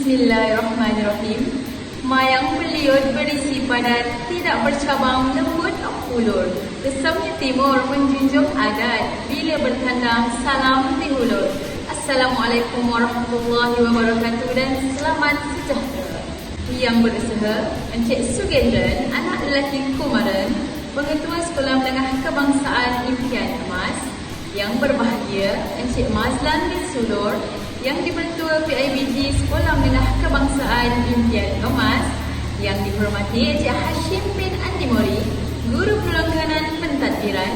Bismillahirrahmanirrahim. Mayang beliut berisi padat, tidak bercabang, lembut ulur. Kesamnya timur menjunjung adat, bila bertandang salam dihulur. Assalamualaikum warahmatullahi wabarakatuh dan selamat sejahtera. Yang berusaha, Encik Sugendran, anak lelaki Kumaran, Pengetua Sekolah Menengah Kebangsaan Impian Emas. Yang berbahagia, Encik Mazlan bin Sulur, yang dibentua PIBG Sekolah Menengah Kebangsaan Impian Emas. Yang dihormati Encik Hashim bin Andi Mori, Guru Penolong Kanan Pentadbiran.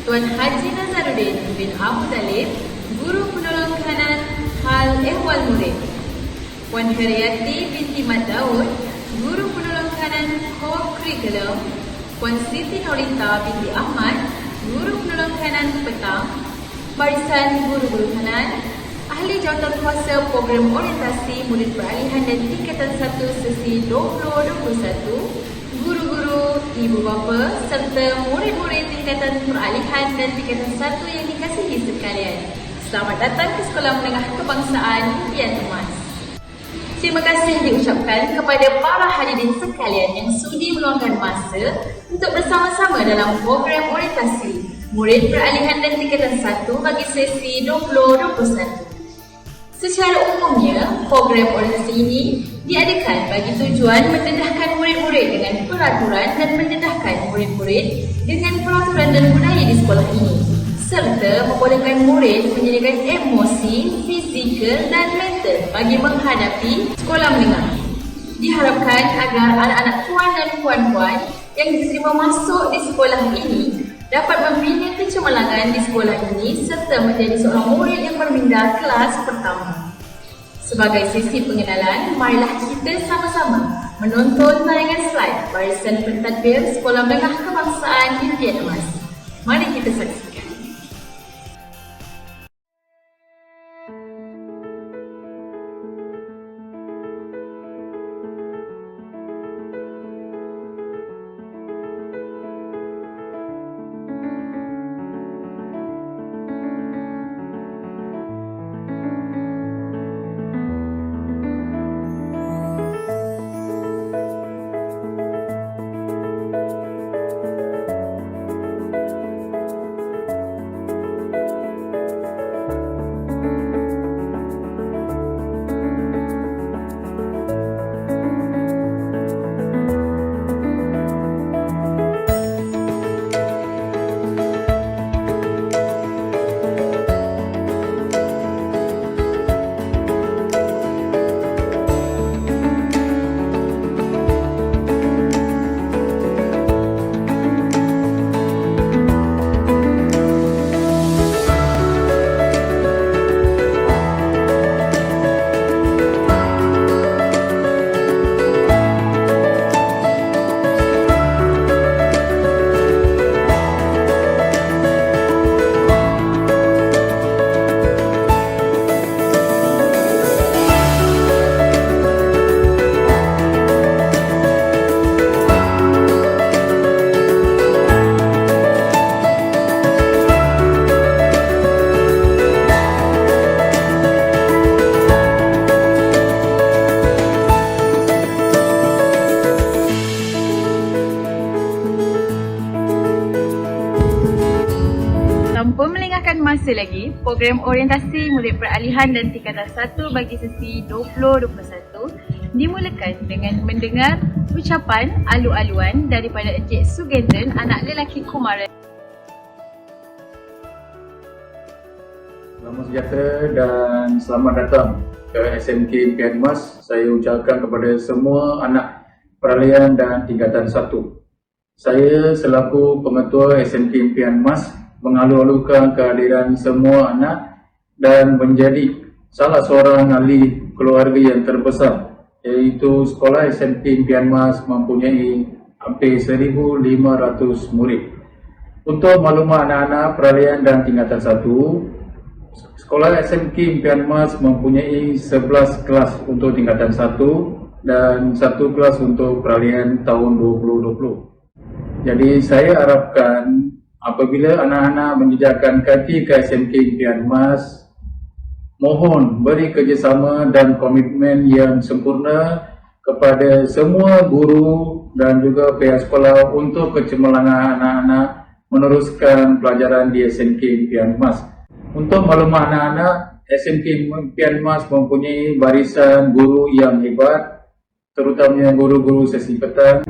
Tuan Haji Nazaruddin bin Abu Talib, Guru Penolong Kanan Hal Ehwal Murid. Puan Haryati binti Mat Daud, Guru Penolong Kanan Co-Curriculum. Puan Siti Norita binti Ahmad, Guru Penolong Kanan Petang. Barisan Guru-Guru Kanan, Ahli Jawatankuasa Program Orientasi Murid Peralihan dan Tingkatan 1 Sesi 2021, guru-guru, ibu bapa serta murid-murid tingkatan peralihan dan tingkatan 1 yang dikasihi sekalian. Selamat datang ke Sekolah Menengah Kebangsaan Impian Emas. Terima kasih diucapkan kepada para hadirin sekalian yang sudi meluangkan masa untuk bersama-sama dalam program orientasi Murid Peralihan dan Tingkatan 1 bagi sesi 2021. Secara umumnya, program orientasi ini diadakan bagi tujuan mendedahkan murid-murid dengan peraturan dan mendedahkan murid-murid dengan peraturan dan budaya di sekolah ini, serta membolehkan murid menyediakan emosi, fizikal dan mental bagi menghadapi sekolah menengah. Diharapkan agar anak-anak puan dan puan-puan yang diterima masuk di sekolah ini dapat membina kecemerlangan di sekolah ini serta menjadi seorang murid yang berminda kelas pertama. Sebagai sesi pengenalan, marilah kita sama-sama menonton tayangan slide barisan pentadbir Sekolah Menengah Kebangsaan Impian Emas. Mari kita saksikan. Tanpa melengahkan masa lagi, program orientasi murid peralihan dan tingkatan 1 bagi sesi 2021 dimulakan dengan mendengar ucapan alu-aluan daripada Encik Sugendran, anak lelaki Kumaran. Selamat sejahtera dan selamat datang ke SMK Impian Emas. Saya ucapkan kepada semua anak peralihan dan tingkatan 1. Saya selaku Pengetua SMK Impian Emas mengalu-alukan kehadiran semua anak dan menjadi salah seorang ahli keluarga yang terbesar, iaitu Sekolah SMK Impian Emas mempunyai hampir 1,500 murid. Untuk maklumat anak-anak peralihan dan tingkatan 1, Sekolah SMK Impian Emas mempunyai 11 kelas untuk tingkatan 1 dan 1 kelas untuk peralihan tahun 2020. Jadi saya harapkan apabila anak-anak menjejakkan kaki ke SMK Impian Emas, mohon beri kerjasama dan komitmen yang sempurna kepada semua guru dan juga pihak sekolah untuk kecemerlangan anak-anak meneruskan pelajaran di SMK Impian Emas. Untuk maklumat anak-anak, SMK Impian Emas mempunyai barisan guru yang hebat, terutamanya guru-guru sesi petang.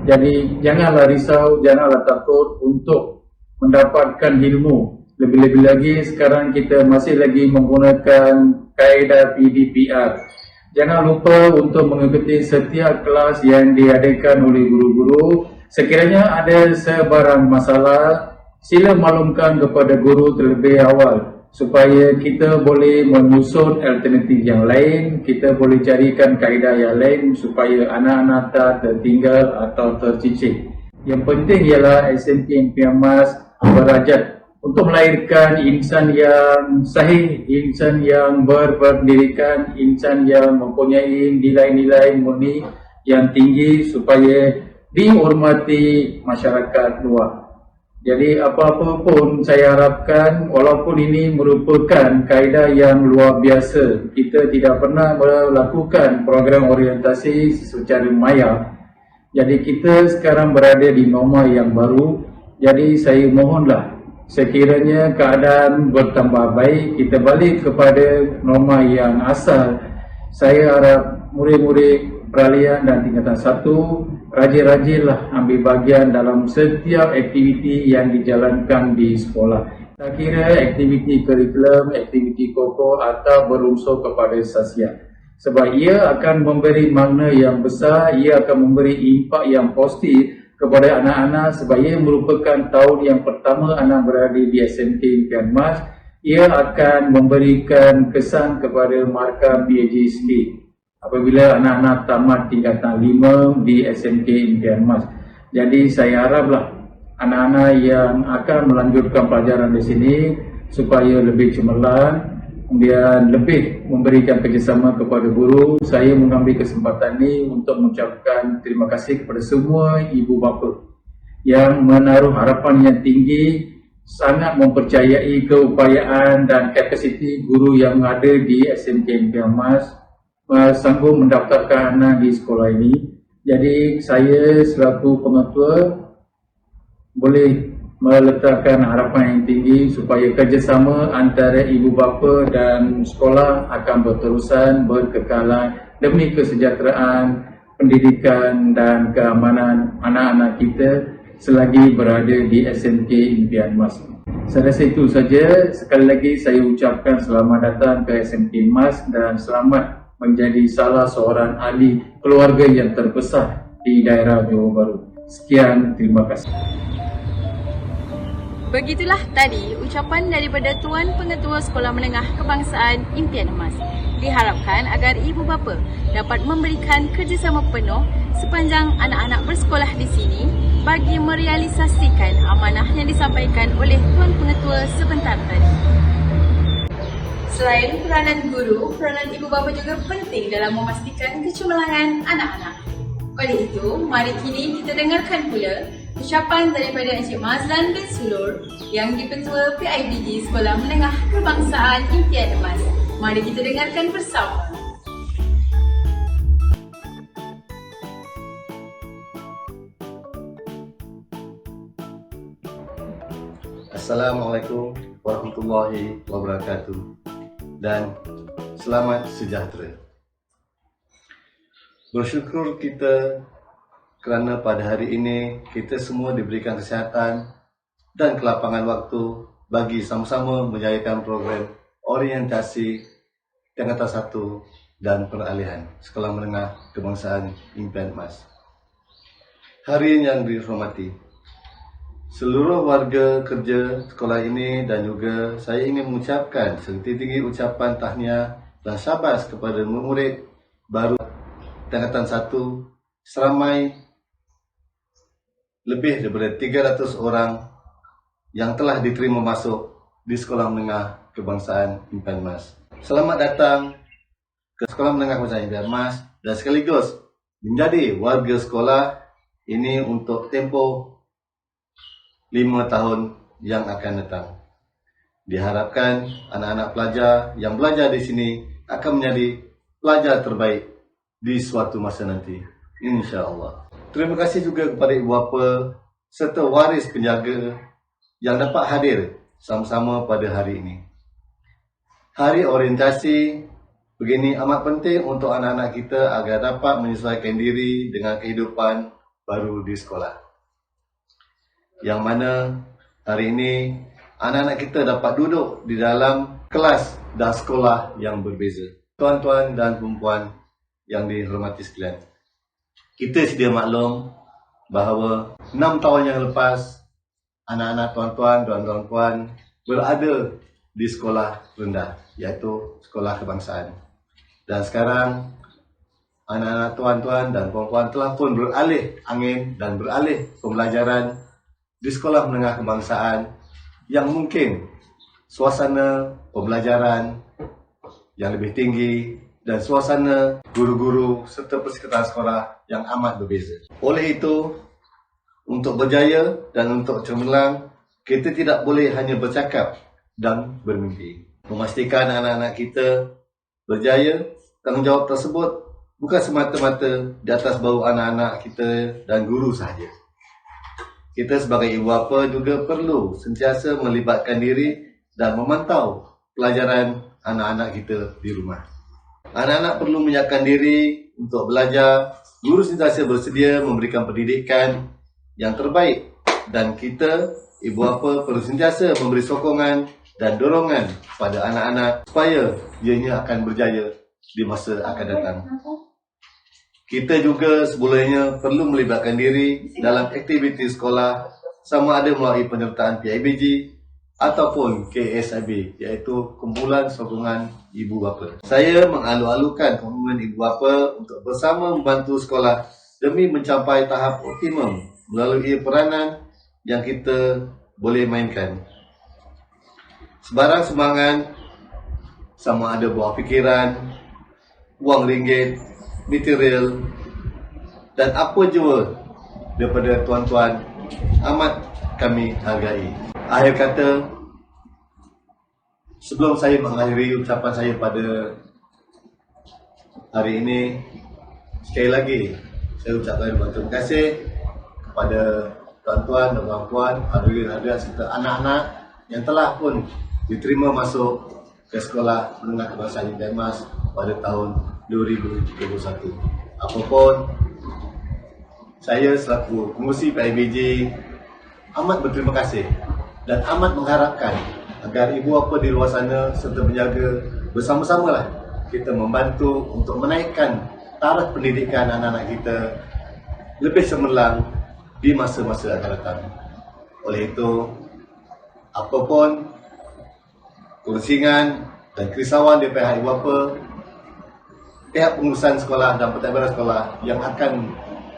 Jadi janganlah risau, janganlah takut untuk mendapatkan ilmu. Lebih-lebih lagi sekarang kita masih lagi menggunakan kaedah PDPR. Jangan lupa untuk mengikuti setiap kelas yang diadakan oleh guru-guru. Sekiranya ada sebarang masalah, sila maklumkan kepada guru terlebih awal supaya kita boleh menyusun alternatif yang lain, kita boleh carikan kaedah yang lain supaya anak-anak tak tertinggal atau tercicir. Yang penting ialah SMK Impian Emas berajat untuk melahirkan insan yang sahih, insan yang berpendidikan, insan yang mempunyai nilai-nilai murni yang tinggi supaya dihormati masyarakat luar. Jadi apa-apa pun saya harapkan, walaupun ini merupakan kaedah yang luar biasa, kita tidak pernah melakukan program orientasi secara maya. Jadi kita sekarang berada di norma yang baru. Jadi saya mohonlah, sekiranya keadaan bertambah baik, kita balik kepada norma yang asal. Saya harap murid-murid peralihan dan tingkatan 1 rajin-rajinlah ambil bahagian dalam setiap aktiviti yang dijalankan di sekolah. Tak kira aktiviti kurikulum, aktiviti koko atau berunsur kepada sosial. Sebab ia akan memberi makna yang besar, ia akan memberi impak yang positif kepada anak-anak sebab ia merupakan tahun yang pertama anak berada di SMK Impian Emas. Ia akan memberikan kesan kepada markah BAJSK apabila anak-anak tamat tingkatan 5 di SMK Impian Emas. Jadi saya haraplah anak-anak yang akan melanjutkan pelajaran di sini supaya lebih cemerlang, kemudian lebih memberikan kerjasama kepada guru. Saya mengambil kesempatan ini untuk mengucapkan terima kasih kepada semua ibu bapa yang menaruh harapan yang tinggi, sangat mempercayai keupayaan dan kapasiti guru yang ada di SMK Impian Emas, sanggup mendaftarkan anak di sekolah ini. Jadi saya selaku pengetua boleh meletakkan harapan yang tinggi supaya kerjasama antara ibu bapa dan sekolah akan berterusan, berkekalan demi kesejahteraan, pendidikan dan keamanan anak-anak kita selagi berada di SMK Impian Emas. Saya rasa itu saja. Sekali lagi saya ucapkan selamat datang ke SMK Emas dan selamat menjadi salah seorang ahli keluarga yang terbesar di daerah Johor Bahru. Sekian, terima kasih. Begitulah tadi ucapan daripada Tuan Pengetua Sekolah Menengah Kebangsaan Impian Emas. Diharapkan agar ibu bapa dapat memberikan kerjasama penuh sepanjang anak-anak bersekolah di sini bagi merealisasikan amanah yang disampaikan oleh Tuan Pengetua sebentar tadi. Selain peranan guru, peranan ibu bapa juga penting dalam memastikan kecemerlangan anak-anak. Oleh itu, mari kini kita dengarkan pula ucapan daripada Encik Mazlan bin Sulur yang dipetua PIBG Sekolah Menengah Kebangsaan Impian Emas. Mari kita dengarkan bersama. Assalamualaikum warahmatullahi wabarakatuh dan selamat sejahtera. Bersyukur kita kerana pada hari ini kita semua diberikan kesihatan dan kelapangan waktu bagi sama-sama menjayakan program orientasi tingkatan 1 dan peralihan Sekolah Menengah Kebangsaan Impian Emas. Hari yang dihormati seluruh warga kerja sekolah ini dan juga saya ingin mengucapkan setinggi-tinggi ucapan tahniah dan syabas kepada murid baru tingkatan 1 seramai lebih daripada 300 orang yang telah diterima masuk di Sekolah Menengah Kebangsaan Impian Emas. Selamat datang ke Sekolah Menengah Kebangsaan Impian Emas dan sekaligus menjadi warga sekolah ini untuk tempoh 5 tahun yang akan datang. Diharapkan anak-anak pelajar yang belajar di sini akan menjadi pelajar terbaik di suatu masa nanti, insya-Allah. Terima kasih juga kepada ibu bapa serta waris penjaga yang dapat hadir sama-sama pada hari ini. Hari orientasi begini amat penting untuk anak-anak kita agar dapat menyesuaikan diri dengan kehidupan baru di sekolah. Yang mana hari ini anak-anak kita dapat duduk di dalam kelas dan sekolah yang berbeza. Tuan-tuan dan puan-puan yang dihormati sekalian, kita sedia maklum bahawa 6 tahun yang lepas anak-anak tuan-tuan dan puan-puan berada di sekolah rendah, iaitu sekolah kebangsaan. Dan sekarang anak-anak tuan-tuan dan puan-puan telah pun beralih angin dan beralih pembelajaran di sekolah menengah kebangsaan yang mungkin suasana pembelajaran yang lebih tinggi dan suasana guru-guru serta persekitaran sekolah yang amat berbeza. Oleh itu, untuk berjaya dan untuk cemerlang, kita tidak boleh hanya bercakap dan bermimpi. Memastikan anak-anak kita berjaya, tanggungjawab tersebut bukan semata-mata di atas bahu anak-anak kita dan guru sahaja. Kita sebagai ibu bapa juga perlu sentiasa melibatkan diri dan memantau pelajaran anak-anak kita di rumah. Anak-anak perlu menyiapkan diri untuk belajar, guru sentiasa bersedia memberikan pendidikan yang terbaik dan kita, ibu bapa, perlu sentiasa memberi sokongan dan dorongan pada anak-anak supaya ianya akan berjaya di masa akan datang. Kita juga sebelumnya perlu melibatkan diri dalam aktiviti sekolah sama ada melalui penyertaan PIBG ataupun KSIB, iaitu Kumpulan Sokongan Ibu Bapa. Saya mengalu-alukan komitmen ibu bapa untuk bersama membantu sekolah demi mencapai tahap optimum melalui peranan yang kita boleh mainkan. Sebarang sumbangan sama ada buah fikiran, wang ringgit, material dan apa jua daripada tuan-tuan amat kami hargai. Akhir kata, sebelum saya mengakhiri ucapan saya pada hari ini, sekali lagi saya ucapkan terima kasih kepada tuan-tuan dan puan-puan, hadirin-hadirat serta anak-anak yang telah pun diterima masuk ke sekolah menengah kebangsaan Impian Emas pada tahun 2021. Apapun, saya selaku pengurusi PIBG amat berterima kasih dan amat mengharapkan agar ibu bapa di luar sana serta penjaga bersama-samalah kita membantu untuk menaikkan taraf pendidikan anak-anak kita lebih cemerlang di masa-masa akan datang. Oleh itu, apapun kerusingan dan kerisauan di pihak ibu bapa, pihak pengurusan sekolah dan pentadbiran sekolah yang akan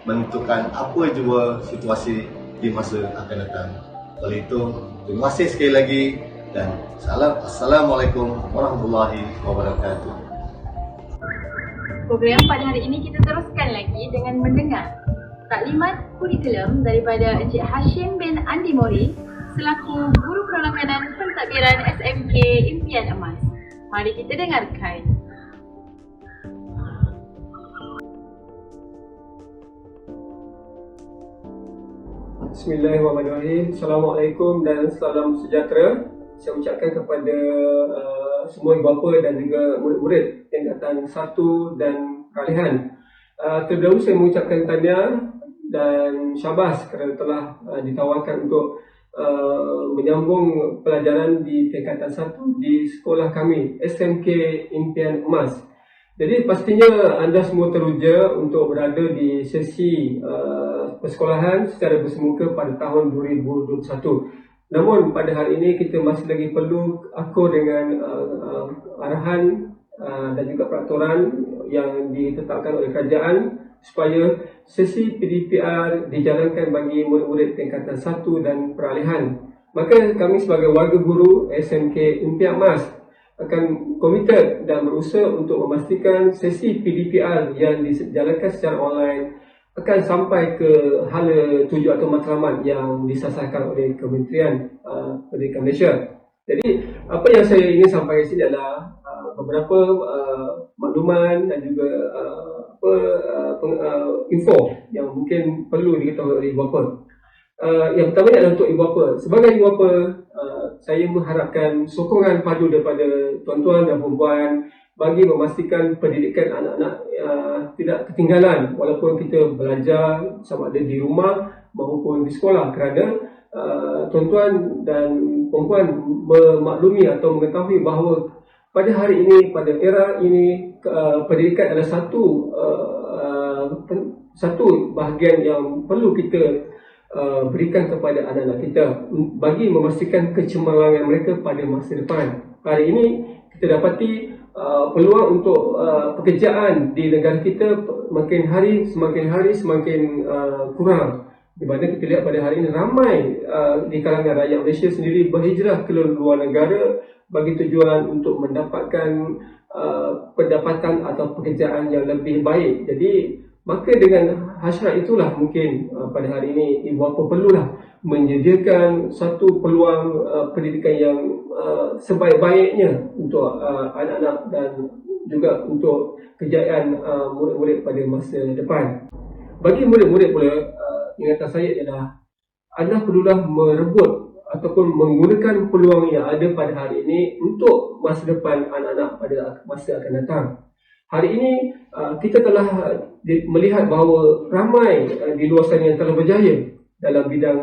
menentukan apa jua situasi di masa akan datang. Oleh itu, terima kasih sekali lagi dan Assalamualaikum warahmatullahi wabarakatuh. Program pada hari ini kita teruskan lagi dengan mendengar taklimat kurikulum daripada Encik Hashim bin Andi Mori selaku Guru Perlaksanaan Pentadbiran SMK Impian Emas. Mari kita dengarkan. Bismillahirrahmanirrahim. Assalamualaikum dan salam sejahtera. Saya ucapkan kepada semua ibu bapa dan juga murid-murid tingkatan 1 dan peralihan. Terdahulu saya mengucapkan tahniah dan syabas kerana telah ditawarkan untuk menyambung pelajaran di tingkatan 1 di sekolah kami, SMK Impian Emas. Jadi pastinya anda semua teruja untuk berada di sesi persekolahan secara bersemuka pada tahun 2021. Namun pada hari ini kita masih lagi perlu akur dengan arahan dan juga peraturan yang ditetapkan oleh kerajaan supaya sesi PDPR dijalankan bagi murid-murid tingkatan 1 dan peralihan. Maka kami sebagai warga guru SMK Impian Emas akan komited dan berusaha untuk memastikan sesi PDPR yang dijalankan secara online akan sampai ke hala tuju atau matlamat yang disasarkan oleh Kementerian Pendidikan Malaysia. Jadi apa yang saya ingin sampaikan sini adalah beberapa makluman dan juga info yang mungkin perlu diketahui oleh ibu bapa. Yang pertama adalah untuk ibu bapa. Sebagai ibu bapa, saya mengharapkan sokongan padu daripada tuan-tuan dan puan-puan bagi memastikan pendidikan anak-anak tidak ketinggalan walaupun kita belajar sama ada di rumah maupun di sekolah, kerana tuan-tuan dan puan-puan memaklumi atau mengetahui bahawa pada hari ini, pada era ini, pendidikan adalah satu bahagian yang perlu kita berikan kepada anak-anak kita bagi memastikan kecemerlangan mereka pada masa depan. Hari ini kita dapati peluang untuk pekerjaan di negara kita semakin hari semakin kurang. Di mana kita lihat pada hari ini ramai di kalangan rakyat Malaysia sendiri berhijrah ke luar negara bagi tujuan untuk mendapatkan pendapatan atau pekerjaan yang lebih baik. Jadi maka dengan hasrat itulah mungkin pada hari ini ibu bapa perlulah menyediakan satu peluang pendidikan yang sebaik-baiknya untuk anak-anak dan juga untuk kejayaan murid-murid pada masa depan. Bagi murid-murid pula, ingatan saya ialah anda perlulah merebut ataupun menggunakan peluang yang ada pada hari ini untuk masa depan anak-anak pada masa akan datang. Hari ini kita telah melihat bahawa ramai di luar sana yang telah berjaya dalam bidang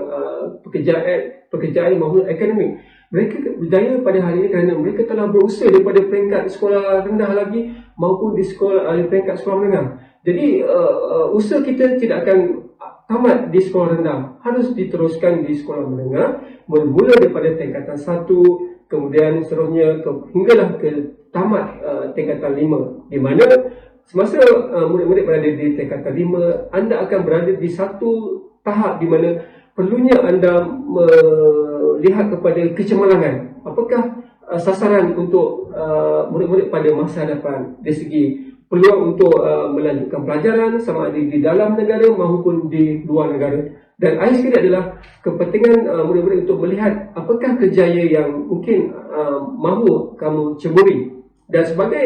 pekerjaan maupun akademik. Mereka berjaya pada hari ini kerana mereka telah berusaha daripada peringkat sekolah rendah lagi maupun di peringkat sekolah menengah. Jadi usaha kita tidak akan tamat di sekolah rendah, harus diteruskan di sekolah menengah, bermula daripada tingkatan 1, kemudian seterusnya hinggalah ke tamat tingkatan 5, di mana semasa murid-murid berada di tingkatan 5, anda akan berada di satu tahap di mana perlunya anda melihat kepada kecemerlangan. Apakah sasaran untuk murid-murid pada masa depan dari segi peluang untuk melanjutkan pelajaran sama ada di dalam negara maupun di luar negara. Dan akhir sekali adalah kepentingan murid-murid untuk melihat apakah kerjaya yang mungkin mahu kamu ceburi. Dan sebagai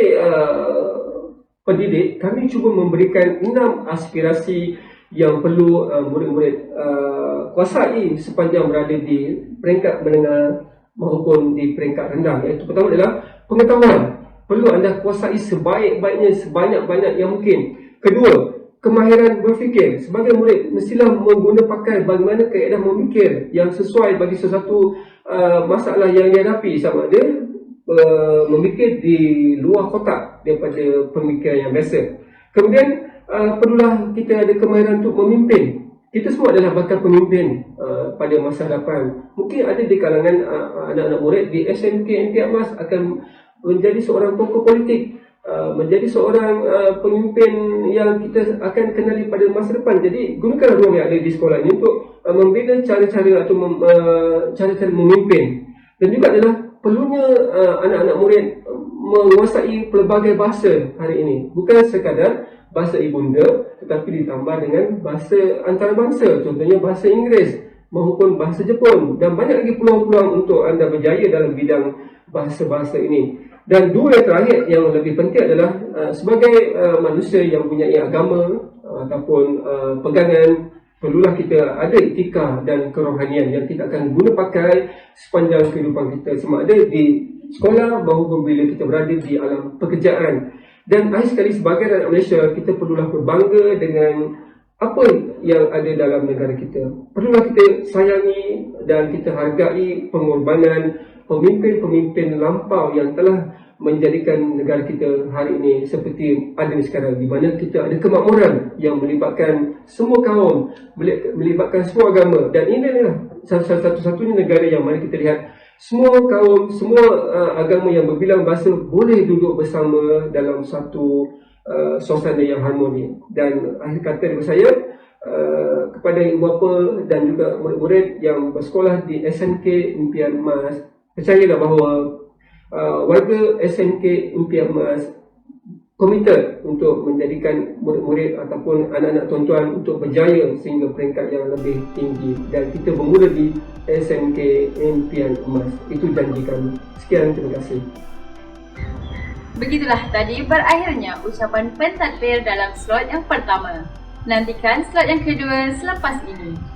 pendidik, kami cuba memberikan 6 aspirasi yang perlu murid-murid kuasai sepanjang berada di peringkat menengah maupun di peringkat rendah. Iaitu pertama adalah pengetahuan. Perlu anda kuasai sebaik-baiknya, sebanyak-banyak yang mungkin. Kedua, kemahiran berfikir. Sebagai murid, mestilah pakai bagaimana kaedah memikir yang sesuai bagi sesuatu masalah yang dihadapi, sama ada memikir di luar kotak daripada pemikiran yang biasa. Kemudian perlulah kita ada kemahiran untuk memimpin. Kita semua adalah bakal pemimpin pada masa depan. Mungkin ada di kalangan anak-anak murid di SMK MPR Mas akan menjadi seorang tokoh politik, menjadi seorang pemimpin yang kita akan kenali pada masa depan. Jadi gunakanlah ruang yang ada di sekolah ini untuk membina cara-cara atau cara-cara memimpin. Dan juga adalah perlunya anak-anak murid menguasai pelbagai bahasa hari ini. Bukan sekadar bahasa ibunda, tetapi ditambah dengan bahasa antarabangsa, contohnya bahasa Inggeris maupun bahasa Jepun. Dan banyak lagi peluang-peluang untuk anda berjaya dalam bidang bahasa-bahasa ini. Dan dua yang terakhir yang lebih penting adalah sebagai manusia yang mempunyai agama ataupun pegangan, perlulah kita ada etika dan kerohanian yang kita akan guna pakai sepanjang kehidupan kita, sama ada di sekolah maupun bila kita berada di alam pekerjaan. Dan akhir sekali, sebagai rakyat Malaysia, kita perlulah berbangga dengan apa yang ada dalam negara kita. Perlulah kita sayangi dan kita hargai pengorbanan pemimpin-pemimpin lampau yang telah menjadikan negara kita hari ini seperti ada sekarang, di mana kita ada kemakmuran yang melibatkan semua kaum, melibatkan semua agama. Dan ini adalah satu-satunya negara yang mana kita lihat semua kaum, semua agama yang berbilang bahasa boleh duduk bersama dalam satu suasana yang harmoni. Dan akhir kata dari saya, kepada ibu bapa dan juga murid-murid yang bersekolah di SMK Impian Mas, percayalah bahawa warga SMK Impian Mas committed untuk menjadikan murid-murid ataupun anak-anak tuan-tuan untuk berjaya sehingga peringkat yang lebih tinggi, dan kita bermula di SMK Impian Emas. Itu janji kami. Sekian, terima kasih. Begitulah tadi berakhirnya ucapan pentadbir dalam slot yang pertama. Nantikan slot yang kedua selepas ini.